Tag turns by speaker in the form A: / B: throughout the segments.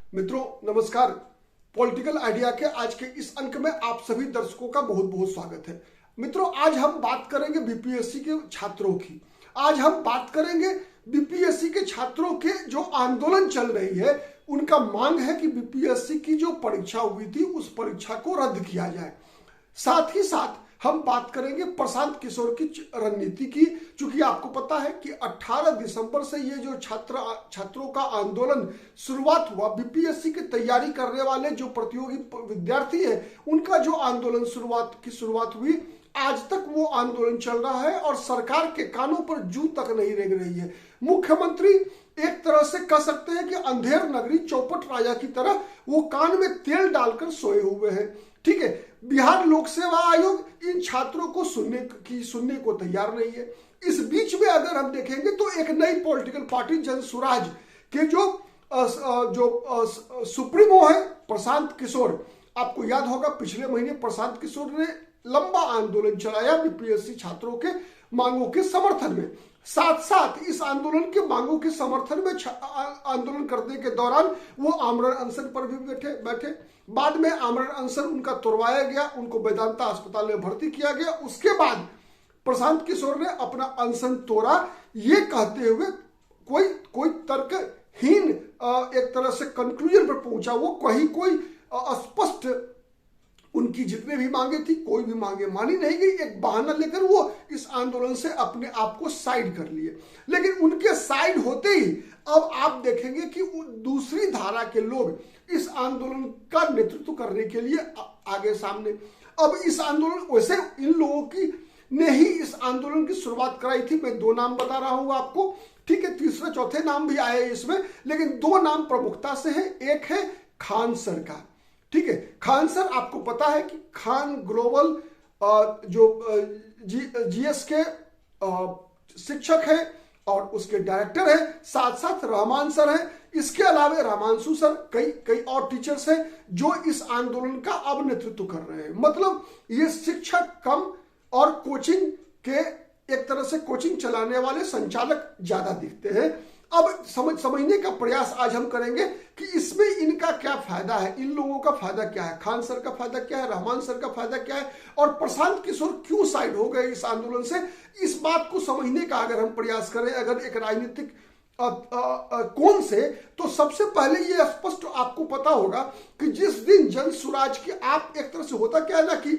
A: मित्रों नमस्कार। Political idea के आज के इस अंक में आप सभी दर्शकों का बहुत बहुत स्वागत है। मित्रों आज हम बात करेंगे बीपीएससी के छात्रों की। आज हम बात करेंगे बीपीएससी के छात्रों के जो आंदोलन चल रही है, उनका मांग है कि बीपीएससी की जो परीक्षा हुई थी उस परीक्षा को रद्द किया जाए। साथ ही साथ हम बात करेंगे प्रशांत किशोर की रणनीति की, क्योंकि आपको पता है कि 18 दिसंबर से ये जो छात्रों का आंदोलन शुरुआत हुआ, बीपीएससी की तैयारी करने वाले जो प्रतियोगी विद्यार्थी है उनका जो आंदोलन शुरुआत हुई, आज तक वो आंदोलन चल रहा है और सरकार के कानों पर जू तक नहीं रेंग रही है। मुख्यमंत्री एक तरह से कह सकते हैं कि अंधेर नगरी चौपट राजा की तरह वो कान में तेल डालकर सोए हुए हैं। ठीक है, बिहार लोक सेवा आयोग इन छात्रों को सुनने को तैयार नहीं है। इस बीच में अगर हम देखेंगे तो एक नई पॉलिटिकल पार्टी जनसुराज के जो सुप्रीमो है प्रशांत किशोर, आपको याद होगा पिछले महीने प्रशांत किशोर ने लंबा आंदोलन चलाया बीपीएससी छात्रों के मांगों के समर्थन में। साथ साथ इस आंदोलन के मांगों के समर्थन में आंदोलन करने के दौरान वो आमरण अनशन पर भी बैठे। बाद में आमरण अनशन उनका तोड़वाया गया, उनको वेदांता अस्पताल में भर्ती किया गया। उसके बाद प्रशांत किशोर ने अपना अनशन तोड़ा, ये कहते हुए कोई तर्कहीन एक तरह से कंक्लूजन पर पहुंचा। वो कोई स्पष्ट उनकी जितने भी मांगे थी, कोई भी मांगे मानी नहीं गई। एक बहाना लेकर वो इस आंदोलन से अपने आप को साइड कर लिए। लेकिन उनके साइड होते ही अब आप देखेंगे कि दूसरी धारा के लोग इस आंदोलन का नेतृत्व करने के लिए आगे सामने। अब इस आंदोलन वैसे इन लोगों की ने ही इस आंदोलन की शुरुआत कराई थी। मैं दो नाम बता रहा हूं आपको, ठीक है, तीसरे चौथे नाम भी आए इसमें, लेकिन दो नाम प्रमुखता से है। एक है खान सर का, ठीक है। खान सर आपको पता है कि खान ग्लोबल जो जीएस के शिक्षक है और उसके डायरेक्टर है। साथ साथ रहमान सर है। इसके अलावा रामांशु सर, कई और टीचर्स हैं जो इस आंदोलन का अब नेतृत्व कर रहे हैं। मतलब ये शिक्षक कम और कोचिंग के एक तरह से कोचिंग चलाने वाले संचालक ज्यादा दिखते हैं। अब समझने का प्रयास आज हम करेंगे कि इसमें इनका क्या फायदा है, इन लोगों का फायदा क्या है, खान सर का फायदा क्या है, रहमान सर का फायदा क्या है, और प्रशांत किशोर क्यों साइड हो गए इस आंदोलन से। इस बात को समझने का अगर हम प्रयास करें, अगर एक राजनीतिक कोण से, तो सबसे पहले ये स्पष्ट आपको पता होगा कि जिस दिन जनसुराज की, आप एक तरह से होता क्या है ना कि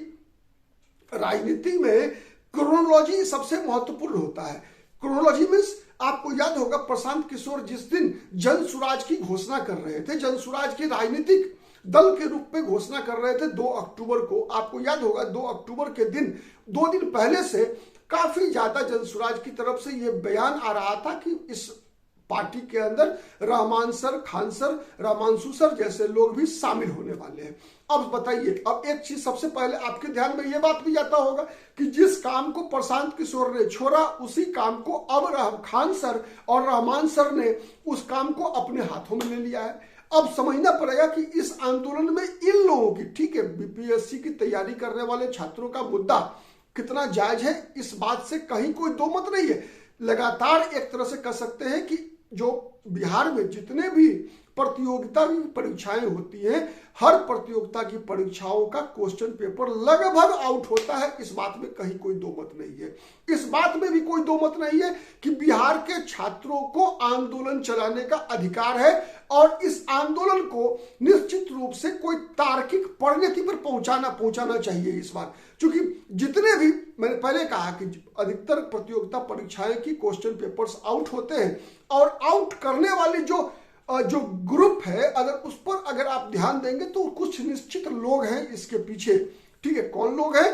A: राजनीति में क्रोनोलॉजी सबसे महत्वपूर्ण होता है। क्रोनोलॉजी मीन्स आपको याद होगा प्रशांत किशोर जिस दिन जनसुराज की घोषणा कर रहे थे, जनसुराज के राजनीतिक दल के रूप में घोषणा कर रहे थे 2 अक्टूबर को। आपको याद होगा 2 अक्टूबर के दिन, 2 दिन पहले से काफी ज्यादा जनसुराज की तरफ से यह बयान आ रहा था कि इस पार्टी के अंदर Rahman sir, Khan sir, Ramanshu sir जैसे लोग भी शामिल होने वाले हैं। अब बताइए, अब एक चीज सबसे पहले आपके ध्यान में यह बात भी आता होगा कि जिस काम को प्रशांत किशोर ने छोड़ा, उसी काम को अब खान सर और रहमान सर ने उस काम को अपने हाथों में ले लिया है। अब समझना पड़ेगा कि इस आंदोलन में इन लोगों की, ठीक है, बीपीएससी की तैयारी करने वाले छात्रों का मुद्दा कितना जायज है, इस बात से कहीं कोई दो मत नहीं है। लगातार एक तरह से कह सकते हैं कि जो बिहार में जितने भी प्रतियोगिता की परीक्षाएं होती हैं, हर प्रतियोगिता की परीक्षाओं का क्वेश्चन पेपर लगभग आउट होता है। इस बात में कहीं कोई दो मत नहीं है। इस बात में भी कोई दो मत नहीं है कि बिहार के छात्रों को आंदोलन चलाने का अधिकार है और इस आंदोलन को निश्चित रूप से कोई तार्किक परिणति पर पहुंचाना चाहिए इस बार। क्योंकि जितने भी, मैंने पहले कहा कि अधिकतर प्रतियोगिता परीक्षाएं की क्वेश्चन पेपर्स आउट होते हैं, और आउट करने वाली जो ग्रुप है, अगर उस पर अगर आप ध्यान देंगे तो कुछ निश्चित लोग हैं इसके पीछे। ठीक है, कौन लोग हैं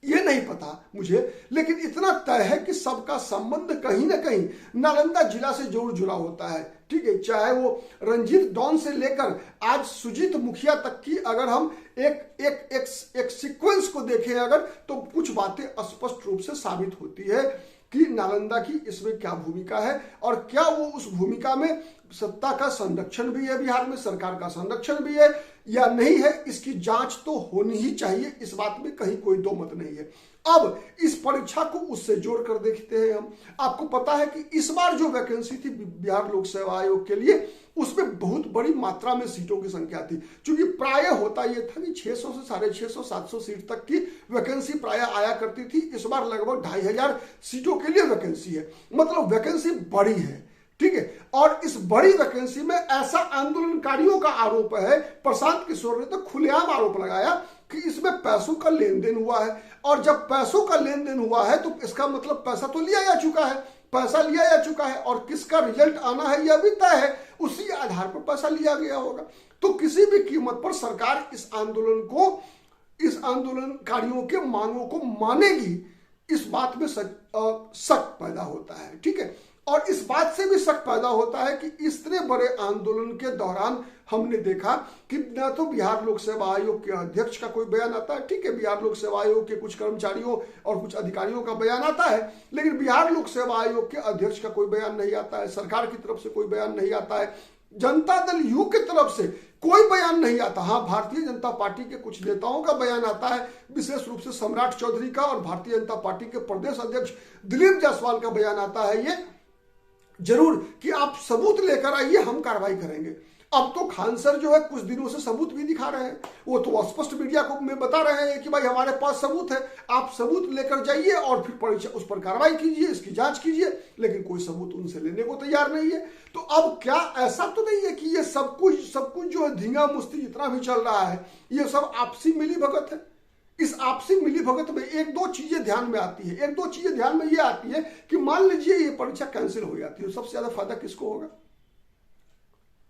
A: ये नहीं पता मुझे, लेकिन इतना तय है कि सबका संबंध कहीं ना कहीं नालंदा जिला से जरूर जुड़ा होता है। ठीक है, चाहे वो रंजीत डॉन से लेकर आज सुजीत मुखिया तक की अगर हम एक सीक्वेंस को देखें अगर, तो कुछ बातें स्पष्ट रूप से साबित होती है कि नालंदा की इसमें क्या भूमिका है और क्या वो उस भूमिका में सत्ता का संरक्षण भी है, बिहार में सरकार का संरक्षण भी है या नहीं है, इसकी जांच तो होनी ही चाहिए। इस बात में कहीं कोई दो मत नहीं है। अब इस परीक्षा को उससे जोड़कर देखते हैं हम। आपको पता है कि इस बार जो वैकेंसी थी बिहार लोक सेवा आयोग के लिए, उसमें बहुत बड़ी मात्रा में सीटों की संख्या थी। क्योंकि प्राय होता यह था कि 600 से 650 700 सीट तक की वैकेंसी प्राय आया करती थी। इस बार लगभग 2500 सीटों के लिए वैकेंसी है, मतलब वैकेंसी बड़ी है, ठीक है। और इस बड़ी वैकेंसी में ऐसा आंदोलनकारियों का आरोप है, प्रशांत किशोर ने तो खुलेआम आरोप लगाया कि इसमें पैसों का लेन देन हुआ है। और जब पैसों का लेन देन हुआ है तो इसका मतलब पैसा तो लिया जा चुका है, पैसा लिया जा चुका है और किसका रिजल्ट आना है यह भी तय है, उसी आधार पर पैसा लिया गया होगा। तो किसी भी कीमत पर सरकार इस आंदोलनकारियों के मांगों को मानेगी, इस बात में शक पैदा होता है, ठीक है। और इस बात से भी शक पैदा होता है कि इतने बड़े आंदोलन के दौरान हमने देखा कि न तो बिहार लोक सेवा आयोग के अध्यक्ष का कोई बयान आता है, ठीक है, बिहार लोक सेवा आयोग के कुछ कर्मचारियों और कुछ अधिकारियों का बयान आता है, लेकिन बिहार लोक सेवा आयोग के अध्यक्ष का कोई बयान नहीं आता है, सरकार की तरफ से कोई बयान नहीं आता है, जनता दल यू की तरफ से कोई बयान नहीं आता। हाँ, भारतीय जनता पार्टी के कुछ नेताओं का बयान आता है, विशेष रूप से सम्राट चौधरी का, और भारतीय जनता पार्टी के प्रदेश अध्यक्ष दिलीप जायसवाल का बयान आता है ये जरूर कि आप सबूत लेकर आइए, हम कार्रवाई करेंगे। अब तो खान सर जो है कुछ दिनों से सबूत भी दिखा रहे हैं, वो तो स्पष्ट मीडिया को में बता रहे हैं कि भाई हमारे पास सबूत है, आप सबूत लेकर जाइए और फिर उस पर कार्रवाई कीजिए, इसकी जांच कीजिए, लेकिन कोई सबूत उनसे लेने को तैयार नहीं है। तो अब क्या ऐसा तो नहीं है कि ये सब कुछ जो है धींगा मुस्ती जितना भी चल रहा है ये सब आपसी मिली भगत है? इस आपसी मिली भगत में एक दो चीजें ध्यान में आती है। एक दो चीजें ध्यान में ये आती है कि मान लीजिए ये परीक्षा कैंसिल हो जाती है, सबसे ज्यादा फायदा किसको होगा?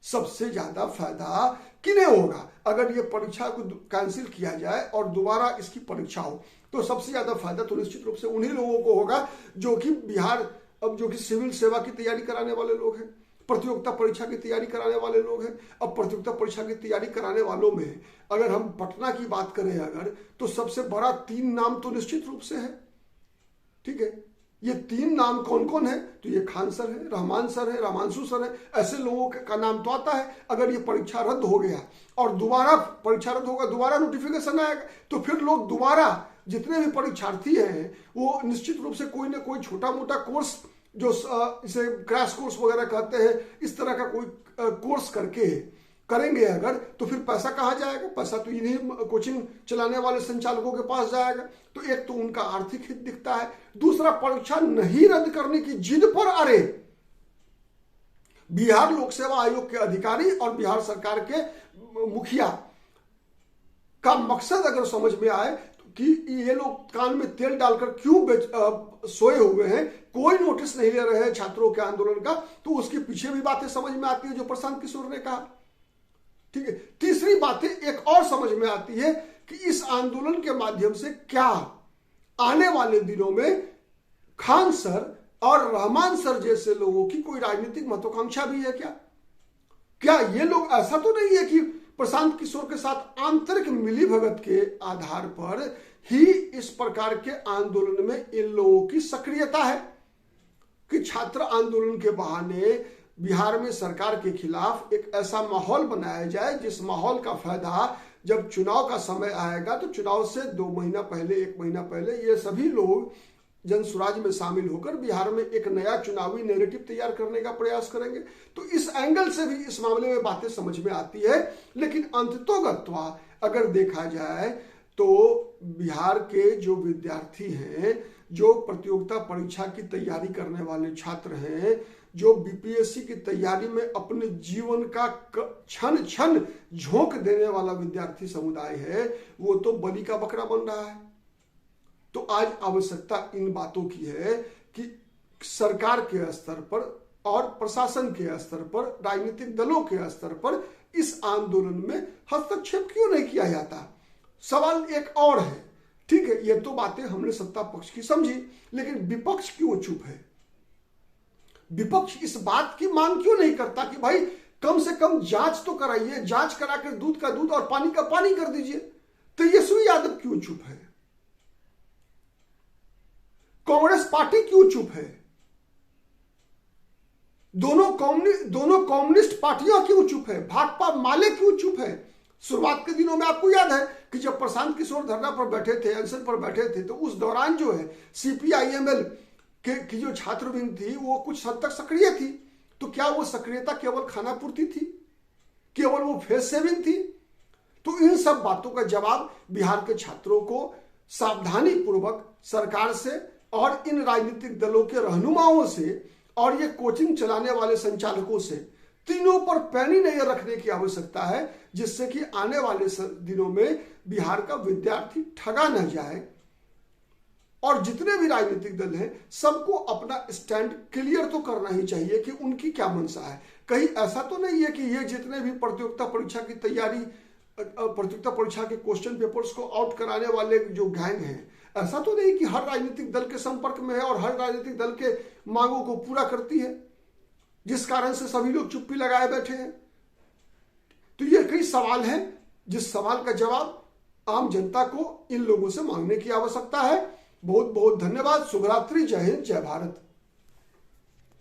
A: सबसे ज्यादा फायदा किन्हें होगा? अगर ये परीक्षा को कैंसिल किया जाए और दोबारा इसकी परीक्षा हो तो सबसे ज्यादा फायदा तो निश्चित रूप से उन्हीं लोगों को होगा जो कि सिविल सेवा की तैयारी कराने वाले लोग हैं, प्रतियोगिता परीक्षा की तैयारी कराने वाले लोग हैं। अब प्रतियोगिता परीक्षा की तैयारी कराने वालों में अगर हम पटना की बात करें अगर, तो सबसे बड़ा 3 नाम तो निश्चित रूप से है, ठीक है। ये 3 नाम कौन कौन है? तो ये खान सर है, रहमान सर है, रामांशु सर है, ऐसे लोगों का नाम तो आता है। अगर ये परीक्षा रद्द हो गया और दोबारा परीक्षा रद्द होगा, दोबारा नोटिफिकेशन आएगा, तो फिर लोग दोबारा जितने भी परीक्षार्थी हैं वो निश्चित रूप से कोई ना कोई छोटा मोटा कोर्स, जो इसे क्रैश कोर्स वगैरह कहते हैं, इस तरह का कोई कोर्स करेंगे अगर, तो फिर पैसा कहाँ जाएगा? पैसा तो इन्हीं कोचिंग चलाने वाले संचालकों के पास जाएगा। तो एक तो उनका आर्थिक हित दिखता है, दूसरा परीक्षा नहीं रद्द करने की जिद पर अरे बिहार लोक सेवा आयोग के अधिकारी और बिहार सरकार के मुखिया का मकसद अगर समझ में आए कि ये लोग कान में तेल डालकर क्यों सोए हुए हैं, कोई नोटिस नहीं ले रहे हैं छात्रों के आंदोलन का, तो उसके पीछे भी बातें समझ में आती है जो प्रशांत किशोर ने कहा, ठीक है। तीसरी बातें एक और समझ में आती है कि इस आंदोलन के माध्यम से क्या आने वाले दिनों में खान सर और रहमान सर जैसे लोगों की कोई राजनीतिक महत्वाकांक्षा भी है क्या ये लोग, ऐसा तो नहीं है कि प्रशांत किशोर के साथ आंतरिक मिलीभगत के आधार पर ही इस प्रकार के आंदोलन में इन लोगों की सक्रियता है कि छात्र आंदोलन के बहाने बिहार में सरकार के खिलाफ एक ऐसा माहौल बनाया जाए जिस माहौल का फायदा जब चुनाव का समय आएगा तो चुनाव से 2 महीना पहले 1 महीना पहले ये सभी लोग जनसुराज में शामिल होकर बिहार में एक नया चुनावी नैरेटिव तैयार करने का प्रयास करेंगे। तो इस एंगल से भी इस मामले में बातें समझ में आती है। लेकिन अंततोगत्वा अगर देखा जाए तो बिहार के जो विद्यार्थी हैं, जो प्रतियोगिता परीक्षा की तैयारी करने वाले छात्र हैं, जो बीपीएससी की तैयारी में अपने जीवन का क्षण क्षण झोंक देने वाला विद्यार्थी समुदाय है, वो तो बलि का बकरा बन रहा है। तो आज आवश्यकता इन बातों की है कि सरकार के स्तर पर और प्रशासन के स्तर पर, राजनीतिक दलों के स्तर पर इस आंदोलन में हस्तक्षेप क्यों नहीं किया जाता। सवाल एक और है, ठीक है, ये तो बातें हमने सत्ता पक्ष की समझी, लेकिन विपक्ष क्यों चुप है? विपक्ष इस बात की मांग क्यों नहीं करता कि भाई कम से कम जांच तो कराइए, जांच कराकर दूध का दूध और पानी का पानी कर दीजिए। तेजस्वी यादव क्यों चुप है? कांग्रेस पार्टी क्यों चुप है? दोनों कम्युनिस्ट पार्टियां क्यों चुप है? भाकपा माले क्यों चुप है? शुरुआत के दिनों में आपको याद है कि जब प्रशांत किशोर धरना पर बैठे थे, अनशन पर बैठे थे, तो उस दौरान जो है सीपीआईएमएल की जो छात्र विंग थी वो कुछ हद तक सक्रिय थी, तो क्या वो सक्रियता केवल खाना पूर्ति थी, केवल वो फेस सेविंग थी? तो इन सब बातों का जवाब बिहार के छात्रों को सावधानी पूर्वक सरकार से और इन राजनीतिक दलों के रहनुमाओं से और ये कोचिंग चलाने वाले संचालकों से, तीनों पर पैनी नजर रखने की आवश्यकता है, जिससे कि आने वाले दिनों में बिहार का विद्यार्थी ठगा न जाए। और जितने भी राजनीतिक दल हैं सबको अपना स्टैंड क्लियर तो करना ही चाहिए कि उनकी क्या मंशा है। कहीं ऐसा तो नहीं है कि ये जितने भी प्रतियोगिता परीक्षा की तैयारी, प्रतियोगिता परीक्षा के क्वेश्चन पेपर्स को आउट कराने वाले जो गैंग हैं, ऐसा तो नहीं कि हर राजनीतिक दल के संपर्क में है और हर राजनीतिक दल के मांगों को पूरा करती है, जिस कारण से सभी लोग चुप्पी लगाए बैठे हैं। तो ये कई सवाल हैं जिस सवाल का जवाब आम जनता को इन लोगों से मांगने की आवश्यकता है। बहुत बहुत धन्यवाद। शुभ रात्रि। जय हिंद, जय भारत।